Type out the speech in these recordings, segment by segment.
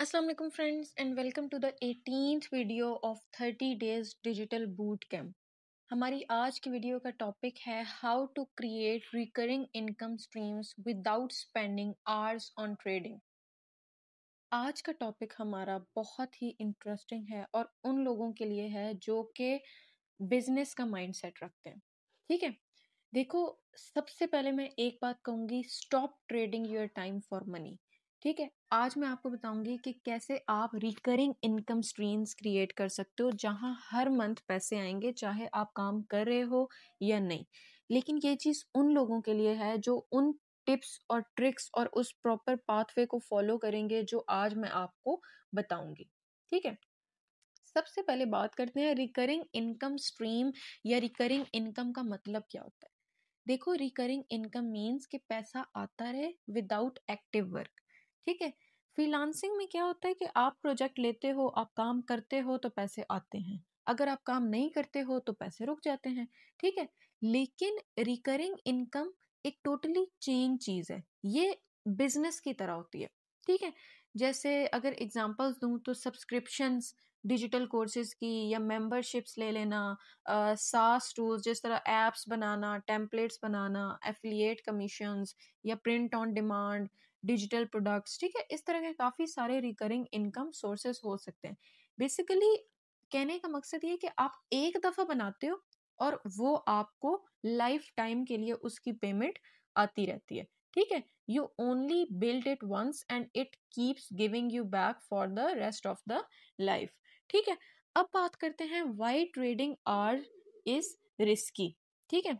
Assalamu alaikum friends and welcome to the 18th video of 30 days digital boot camp. हमारी आज की video का topic है how to create recurring income streams without spending hours on trading. आज का topic हमारा बहुत ही interesting है और उन लोगों के लिए है जो कि बिजनेस का माइंडसेट रखते हैं। ठीक है, देखो, सबसे पहले मैं एक बात कहूंगी, stop trading your time for money. ठीक है, आज मैं आपको बताऊंगी कि कैसे आप रिकरिंग इनकम स्ट्रीम्स क्रिएट कर सकते हो जहां हर मंथ पैसे आएंगे, चाहे आप काम कर रहे हो या नहीं। लेकिन ये चीज उन लोगों के लिए है जो उन टिप्स और ट्रिक्स और उस प्रॉपर पाथवे को फॉलो करेंगे जो आज मैं आपको बताऊंगी। ठीक है, सबसे पहले बात करते हैं रिकरिंग इनकम स्ट्रीम या रिकरिंग इनकम का मतलब क्या होता है। देखो, रिकरिंग इनकम मीन्स कि पैसा आता रहे विदाउट एक्टिव वर्क। ठीक है, फ्रीलांसिंग में क्या होता है कि आप प्रोजेक्ट लेते हो, आप काम करते हो तो पैसे आते हैं, अगर आप काम नहीं करते हो तो पैसे रुक जाते हैं। ठीक है, लेकिन रिकरिंग इनकम एक टोटली चेंज चीज है, ये बिजनेस की तरह होती है। ठीक है, जैसे अगर एग्जांपल्स दूं तो सब्सक्रिप्शंस डिजिटल कोर्सेज की या मेंबरशिप्स ले लेना, सास टूल्स जिस तरह एप्स बनाना, टेम्पलेट्स बनाना, एफिलिएट कमीशंस या print on demand, digital products. ठीक है, इस तरह के काफ़ी सारे रिकरिंग इनकम सोर्सेस हो सकते हैं। बेसिकली कहने का मकसद ये है कि आप एक दफ़ा बनाते हो और वो आपको लाइफ टाइम के लिए उसकी पेमेंट आती रहती है। ठीक है, you only build it once and it keeps giving you back for the rest of the life. ठीक है, अब बात करते हैं why trading are is risky. ठीक है,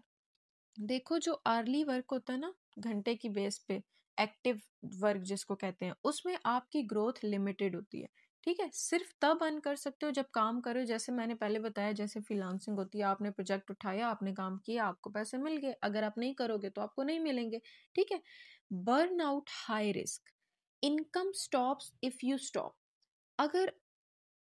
देखो, जो अर्ली वर्क होता है ना, घंटे की बेस पे एक्टिव वर्क जिसको कहते हैं, उसमें आपकी ग्रोथ लिमिटेड होती है। ठीक है, सिर्फ तब अर्न कर सकते हो जब काम करो, जैसे मैंने पहले बताया, जैसे फ्रीलांसिंग होती है, आपने प्रोजेक्ट उठाया, आपने काम किया, आपको पैसे मिल गए, अगर आप नहीं करोगे तो आपको नहीं मिलेंगे। ठीक है, burn out high risk, income stops if you stop. अगर,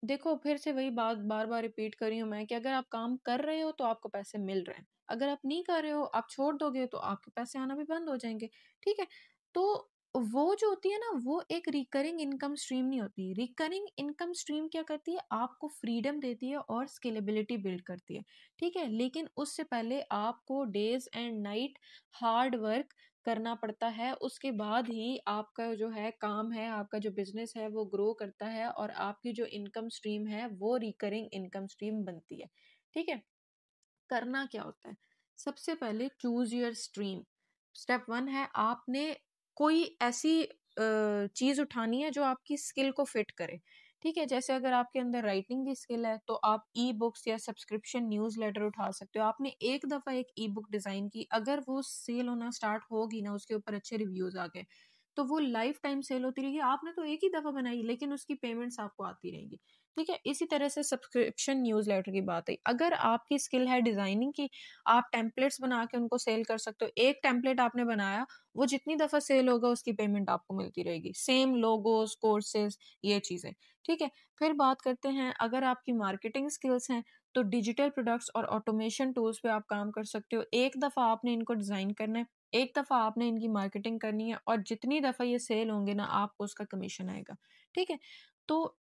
देखो, फिर से वही बात बार बार रिपीट कर रही हूँ मैं कि अगर आप काम कर रहे हो तो आपको पैसे मिल रहे हैं, अगर आप नहीं कर रहे हो, आप छोड़ दोगे तो आपके पैसे आना भी बंद हो जाएंगे। ठीक है, तो वो जो होती है ना, वो एक रिकरिंग इनकम स्ट्रीम नहीं होती। रिकरिंग इनकम स्ट्रीम क्या करती है, आपको फ्रीडम देती है और स्केलेबिलिटी बिल्ड करती है। ठीक है, लेकिन उससे पहले आपको days and night hard work करना पड़ता है, उसके बाद ही आपका जो है काम है, आपका जो बिजनेस है वो ग्रो करता है और आपकी जो इनकम स्ट्रीम है वो रिकरिंग इनकम स्ट्रीम बनती है। ठीक है, करना क्या होता है, सबसे पहले choose your stream. Step one है, आपने कोई ऐसी चीज उठानी है जो आपकी स्किल को फिट करे। ठीक है, जैसे अगर आपके अंदर राइटिंग की स्किल है तो आप ई बुक्स या सब्सक्रिप्शन न्यूज़लेटर उठा सकते हो। आपने एक दफा एक ई बुक डिजाइन की, अगर वो सेल होना स्टार्ट होगी ना, उसके ऊपर अच्छे रिव्यूज आ गए, तो वो लाइफ टाइम सेल होती रहेगी। आपने तो एक ही दफा बनाई लेकिन उसकी पेमेंट्स आपको आती रहेंगी। ठीक है, इसी तरह से सब्सक्रिप्शन न्यूज़लेटर की बात है, अगर आपकी स्किल है डिजाइनिंग की, आप टेम्पलेट्स बना के उनको सेल कर सकते हो। एक टेम्पलेट आपने बनाया, वो जितनी दफा सेल होगा उसकी पेमेंट आपको मिलती रहेगी। सेम लोगोस, कोर्सेज, ये चीजें। ठीक है, फिर बात करते हैं, अगर आपकी मार्केटिंग स्किल्स हैं तो डिजिटल प्रोडक्ट्स और ऑटोमेशन टूल्स पे आप काम कर सकते हो। एक दफा आपने इनको डिजाइन करना है, एक दफा आपने इनकी मार्केटिंग करनी है और जितनी दफा ये सेल होंगे ना, आपको उसका कमीशन आएगा। ठीक है, तो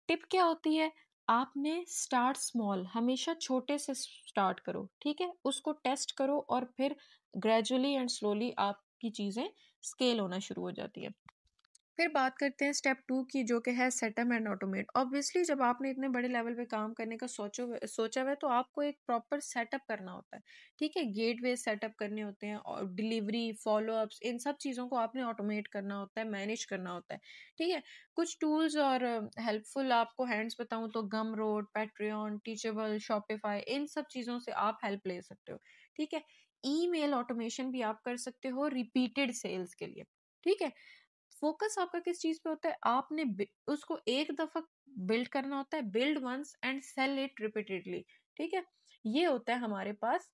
टिप क्या होती है, आपने स्टार्ट स्मॉल, हमेशा छोटे से स्टार्ट करो। ठीक है, उसको टेस्ट करो और फिर ग्रेजुअली एंड स्लोली आपकी चीजें स्केल होना शुरू हो जाती है। फिर बात करते हैं स्टेप टू की, जो कि है सेटअप एंड ऑटोमेट। ऑब्वियसली जब आपने इतने बड़े लेवल पे काम करने का सोचा हुआ है तो आपको एक प्रॉपर सेटअप करना होता है। ठीक है, गेटवे सेटअप करने होते हैं और डिलीवरी, फॉलोअप्स, इन सब चीज़ों को आपने ऑटोमेट करना होता है, मैनेज करना होता है। ठीक है, कुछ टूल्स और हेल्पफुल आपको हैंड्स बताऊं तो गम रोड, पैट्रियन, टीचेबल, शॉपिफाई, इन सब चीज़ों से आप हेल्प ले सकते हो। ठीक है, ईमेल ऑटोमेशन भी आप कर सकते हो रिपीटेड सेल्स के लिए। ठीक है, फोकस आपका किस चीज पे होता है, आपने उसको एक दफा बिल्ड करना होता है, build once and sell it repeatedly. ठीक है, ये होता है हमारे पास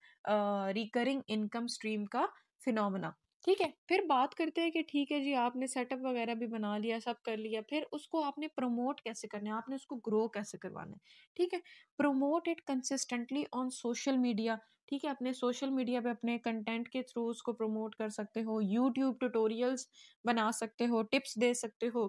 रिकरिंग इनकम स्ट्रीम का फिनोमेना। ठीक है, फिर बात करते हैं कि ठीक है जी, आपने सेटअप वगैरह भी बना लिया, सब कर लिया, फिर उसको आपने प्रमोट कैसे करना है, आपने उसको ग्रो कैसे करवाना है। ठीक है, promote it consistently on social media. ठीक है, अपने सोशल मीडिया पे अपने कंटेंट के थ्रू उसको प्रमोट कर सकते हो, यूट्यूब ट्यूटोरियल्स बना सकते हो, टिप्स दे सकते हो।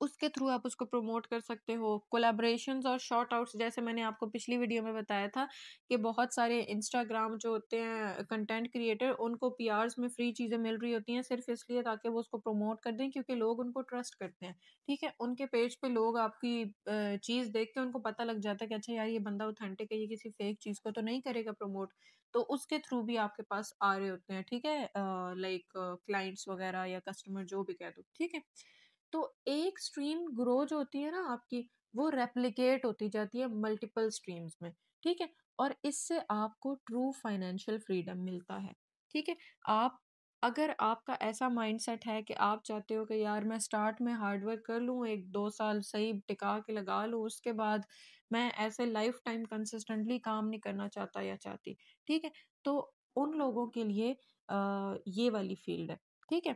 उसके थ्रू आप उसको प्रमोट कर सकते हो। कोलैबोरेशंस और शॉर्ट आउट्स, जैसे मैंने आपको पिछली वीडियो में बताया था कि बहुत सारे इंस्टाग्राम जो होते हैं कंटेंट क्रिएटर, उनको पीआर्स में फ्री चीज़ें मिल रही होती हैं सिर्फ इसलिए ताकि वो उसको प्रमोट कर दें, क्योंकि लोग उनको ट्रस्ट करते हैं। ठीक है, उनके पेज पे लोग आपकी चीज़ देख के उनको पता लग जाता है कि अच्छा यार ये बंदा ऑथेंटिक है, ये किसी फेक चीज़ को तो नहीं करेगा प्रमोट। तो उसके थ्रू भी आपके पास आ रहे होते हैं। ठीक है, लाइक क्लाइंट्स वगैरह या कस्टमर जो भी कह दो। ठीक है, तो एक स्ट्रीम ग्रो जो होती है ना आपकी, वो रेप्लिकेट होती जाती है मल्टीपल स्ट्रीम्स में। ठीक है, और इससे आपको ट्रू फाइनेंशियल फ्रीडम मिलता है। ठीक है, आप अगर आपका ऐसा माइंडसेट है कि आप चाहते हो कि यार मैं स्टार्ट में हार्ड वर्क कर लूँ, 1-2 साल सही टिका के लगा लूँ, उसके बाद मैं ऐसे लाइफ टाइम कंसिस्टेंटली काम नहीं करना चाहता या चाहती। ठीक है, तो उन लोगों के लिए ये वाली फील्ड है। ठीक है,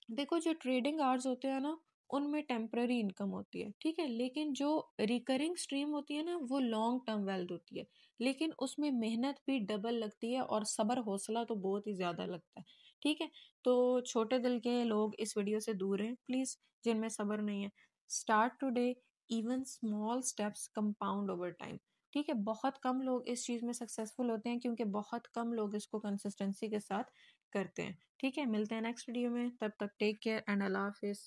देखो जो ट्रेडिंग आवर्स होते हैं ना, उनमें टेम्पररी इनकम होती है। ठीक है, लेकिन जो रिकरिंग स्ट्रीम होती है ना, वो लॉन्ग टर्म वेल्थ होती है। लेकिन उसमें मेहनत भी डबल लगती है और सब्र हौसला तो बहुत ही ज़्यादा लगता है। ठीक है, तो छोटे दिल के लोग इस वीडियो से दूर रहें प्लीज़, जिनमें सब्र नहीं है। Start today, even small steps compound over time. ठीक है, बहुत कम लोग इस चीज़ में सक्सेसफुल होते हैं, क्योंकि बहुत कम लोग इसको कंसिस्टेंसी के साथ करते हैं। ठीक है, मिलते हैं नेक्स्ट वीडियो में, तब तक टेक केयर एंड अल्लाह हाफिज़।